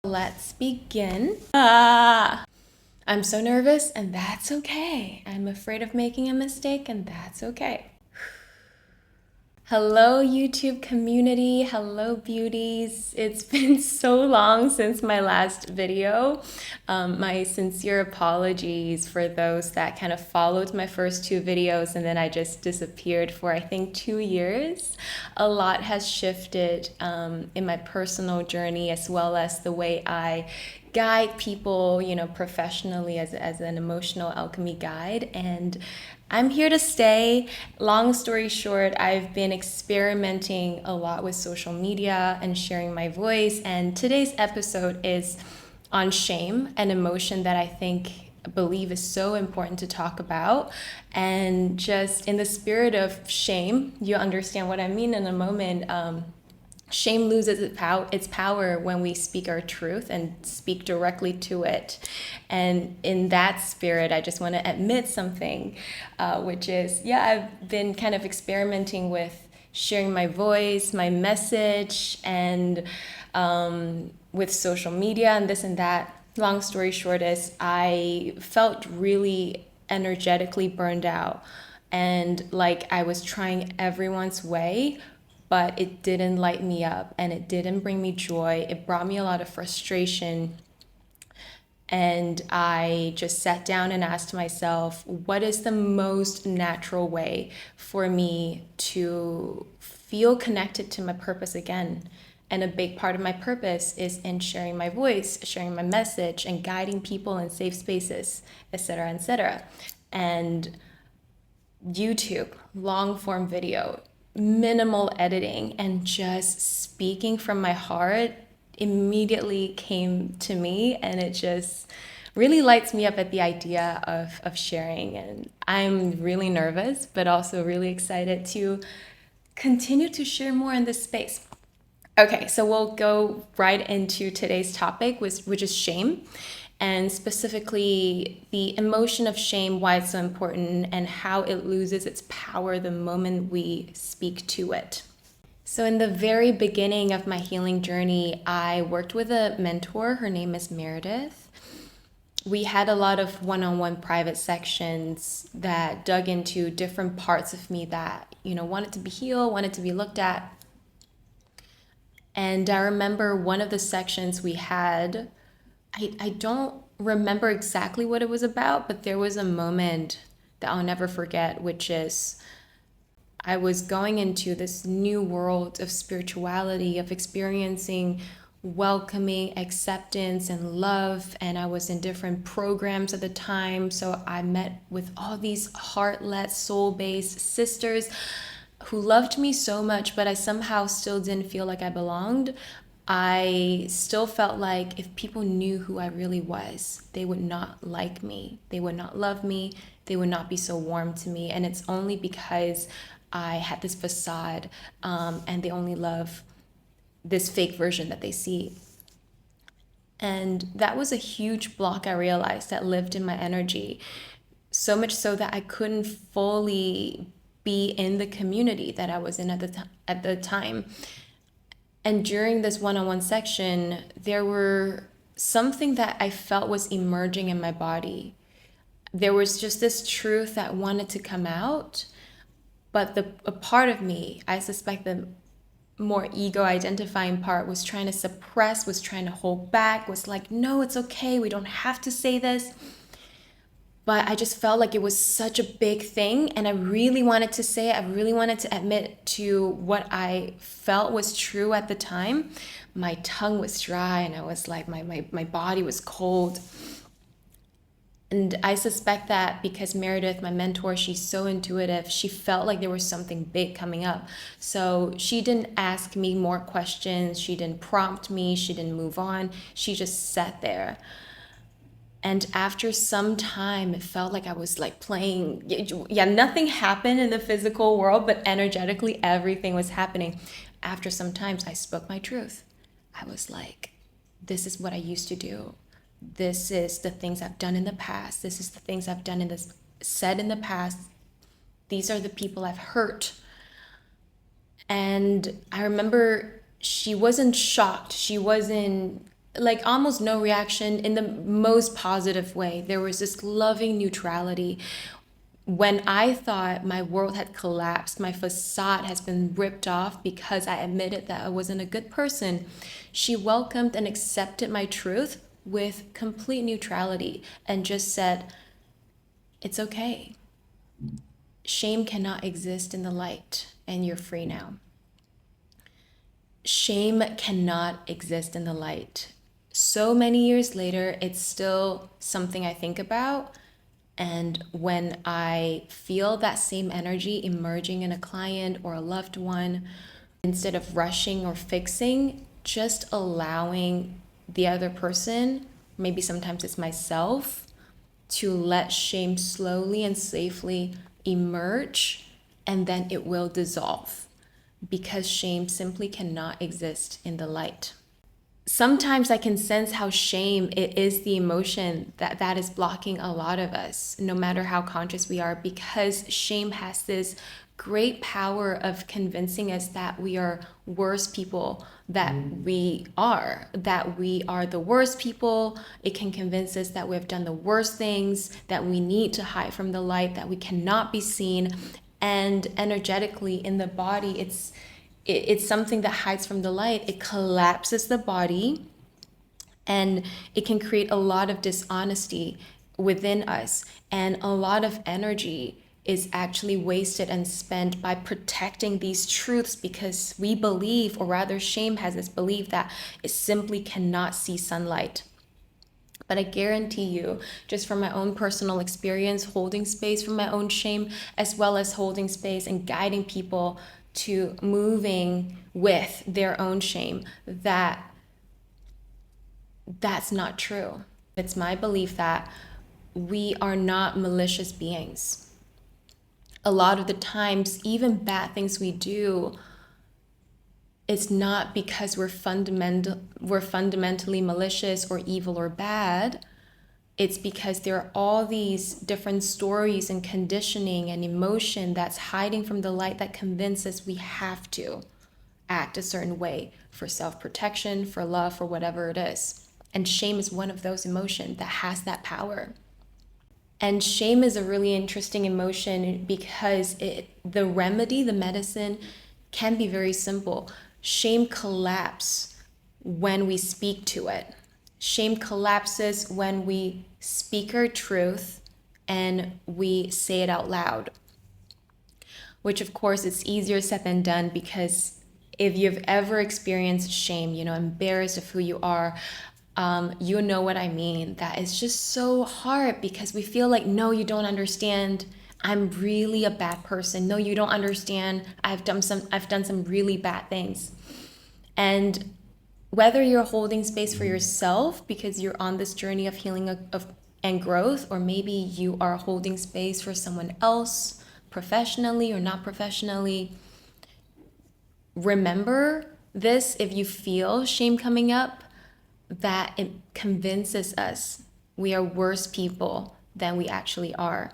Let's begin. I'm so nervous, and that's okay. I'm afraid of making a mistake, and that's okay. Hello, YouTube community. Hello, beauties. It's been so long since my last video. My sincere apologies for those that kind of followed my first two videos and then I just disappeared for I think 2 years. A lot has shifted in my personal journey as well as the way I guide people, professionally as an emotional alchemy guide. And I'm here to stay. Long story short, I've been experimenting a lot with social media and sharing my voice. And today's episode is on shame, an emotion that I believe is so important to talk about. And just in the spirit of shame, you'll understand what I mean in a moment. Shame loses its power when we speak our truth and speak directly to it. And in that spirit, I just want to admit something, which is, I've been kind of experimenting with sharing my voice, my message, and with social media and this and that. Long story short is I felt really energetically burned out and like I was trying everyone's way, but it didn't light me up and it didn't bring me joy. It brought me a lot of frustration. And I just sat down and asked myself, what is the most natural way for me to feel connected to my purpose again? And a big part of my purpose is in sharing my voice, sharing my message, and guiding people in safe spaces, etc., etc. And YouTube, long form video, minimal editing, and just speaking from my heart immediately came to me, and it just really lights me up at the idea of sharing. And I'm really nervous, but also really excited to continue to share more in this space. Okay, so we'll go right into today's topic, which is shame, and specifically the emotion of shame, why it's so important, and how it loses its power the moment we speak to it. So, in the very beginning of my healing journey, I worked with a mentor. Her name is Meredith. We had a lot of one-on-one private sections that dug into different parts of me that, wanted to be healed, wanted to be looked at. And I remember one of the sections we had, I don't remember exactly what it was about, but there was a moment that I'll never forget, which is I was going into this new world of spirituality, of experiencing welcoming acceptance and love. And I was in different programs at the time. So I met with all these heart-led, soul-based sisters who loved me so much, but I somehow still didn't feel like I belonged. I still felt like if people knew who I really was, they would not like me, they would not love me, they would not be so warm to me. And it's only because I had this facade, and they only love this fake version that they see. And that was a huge block I realized that lived in my energy, so much so that I couldn't fully be in the community that I was in at the time. And during this one-on-one section, there were something that I felt was emerging in my body. There was just this truth that wanted to come out, but a part of me, I suspect the more ego identifying part, was trying to suppress, was trying to hold back, was like, no, it's okay, we don't have to say this. But I just felt like it was such a big thing, and I really wanted to say it. I really wanted to admit to what I felt was true at the time. My tongue was dry, and I was like, my body was cold. And I suspect that because Meredith, my mentor, she's so intuitive, she felt like there was something big coming up. So she didn't ask me more questions, she didn't prompt me, she didn't move on. She just sat there. And after some time, it felt like I was like playing. Yeah, nothing happened in the physical world, but energetically, everything was happening. After some times, I spoke my truth. I was like, this is what I used to do. This is the things I've done in the past. This is the things I've done said in the past. These are the people I've hurt. And I remember she wasn't shocked. She wasn't like almost no reaction in the most positive way. There was this loving neutrality. When I thought my world had collapsed, my facade has been ripped off because I admitted that I wasn't a good person, she welcomed and accepted my truth with complete neutrality and just said, it's okay. Shame cannot exist in the light, and you're free now. Shame cannot exist in the light. So many years later, it's still something I think about. And when I feel that same energy emerging in a client or a loved one, instead of rushing or fixing, just allowing the other person, maybe sometimes it's myself, to let shame slowly and safely emerge, and then it will dissolve, because shame simply cannot exist in the light. Sometimes I can sense how shame, it is the emotion that is blocking a lot of us, no matter how conscious we are, because shame has this great power of convincing us that we are worse people that we are the worst people. It can convince us that we have done the worst things, that we need to hide from the light, that we cannot be seen. And energetically in the body, it's something that hides from the light. It collapses the body, and it can create a lot of dishonesty within us, and a lot of energy is actually wasted and spent by protecting these truths, because we believe, or rather shame has this belief, that it simply cannot see sunlight. But I guarantee you, just from my own personal experience, holding space for my own shame, as well as holding space and guiding people to moving with their own shame, that's not true. It's my belief that we are not malicious beings. A lot of the times, even bad things we do, it's not because we're fundamentally malicious or evil or bad. It's because there are all these different stories and conditioning and emotion that's hiding from the light that convinces we have to act a certain way for self-protection, for love, for whatever it is. And shame is one of those emotions that has that power. And shame is a really interesting emotion because the remedy, the medicine, can be very simple. Shame collapses when we speak to it. Shame collapses when we speak our truth and we say it out loud. Which, of course, it's easier said than done, because if you've ever experienced shame, embarrassed of who you are, you know what I mean. That is just so hard, because we feel like, no, you don't understand. I'm really a bad person. No, you don't understand. I've done some really bad things. And whether you're holding space for yourself because you're on this journey of healing and growth, or maybe you are holding space for someone else, professionally or not professionally, remember this: if you feel shame coming up, that it convinces us we are worse people than we actually are.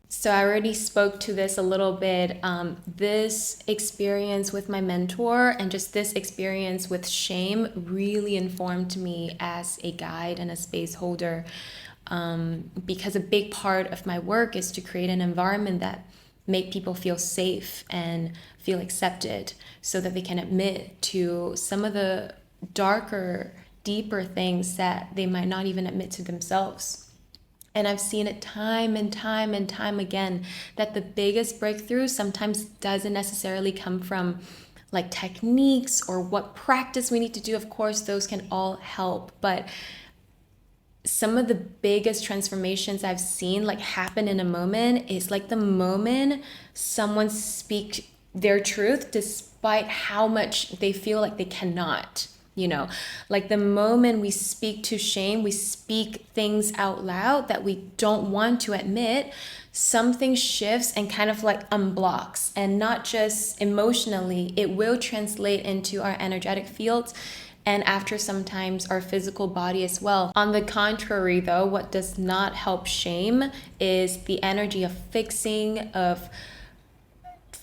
So I already spoke to this a little bit. This experience with my mentor and just this experience with shame really informed me as a guide and a space holder, because a big part of my work is to create an environment that make people feel safe and feel accepted, so that they can admit to some of the darker, deeper things that they might not even admit to themselves. And I've seen it time and time and time again, that the biggest breakthrough sometimes doesn't necessarily come from like techniques or what practice we need to do. Of course, those can all help, but some of the biggest transformations I've seen like happen in a moment is like the moment someone speaks their truth despite how much they feel like they cannot. Like the moment we speak to shame, we speak things out loud that we don't want to admit, something shifts and kind of like unblocks. And not just emotionally, it will translate into our energetic fields, and after sometimes our physical body as well. On the contrary though, what does not help shame is the energy of fixing, of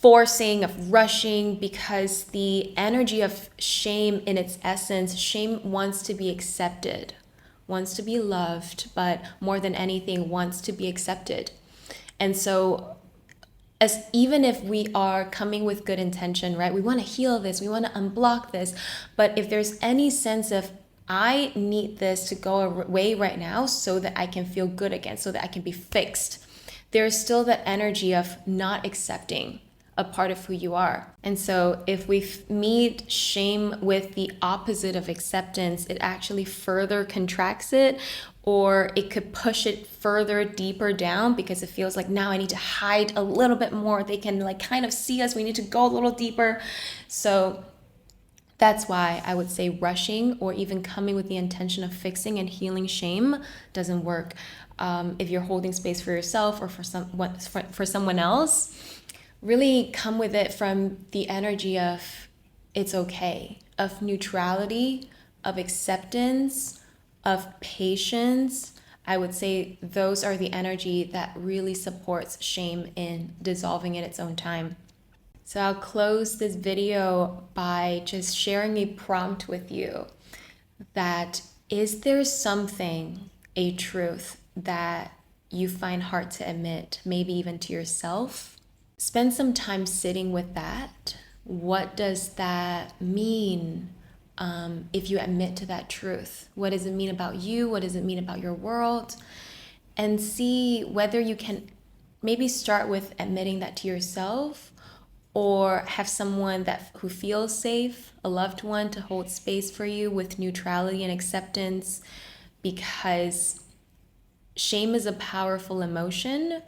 forcing, of rushing, because the energy of shame in its essence, shame wants to be accepted, wants to be loved, but more than anything wants to be accepted. And so as even if we are coming with good intention, right? We want to heal this, we want to unblock this, but if there's any sense of I need this to go away right now so that I can feel good again, so that I can be fixed, there's still that energy of not accepting a part of who you are. And so if we meet shame with the opposite of acceptance, it actually further contracts it, or it could push it further deeper down, because it feels like now I need to hide a little bit more. They can like kind of see us. We need to go a little deeper. So that's why I would say rushing or even coming with the intention of fixing and healing shame doesn't work. If you're holding space for yourself or for someone else, really come with it from the energy of it's okay, of neutrality, of acceptance, of patience. I would say those are the energy that really supports shame in dissolving in its own time. So I'll close this video by just sharing a prompt with you that is there something, a truth that you find hard to admit, maybe even to yourself? Spend some time sitting with that. What does that mean if you admit to that truth? What does it mean about you? What does it mean about your world? And see whether you can maybe start with admitting that to yourself, or have someone who feels safe, a loved one, to hold space for you with neutrality and acceptance, because shame is a powerful emotion,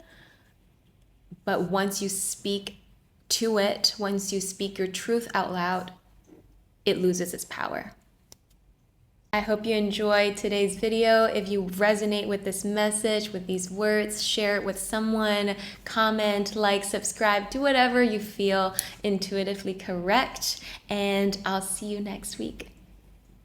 but once you speak to it, once you speak your truth out loud, it loses its power. I hope you enjoyed today's video. If you resonate with this message, with these words, share it with someone, comment, like, subscribe, do whatever you feel intuitively correct, and I'll see you next week.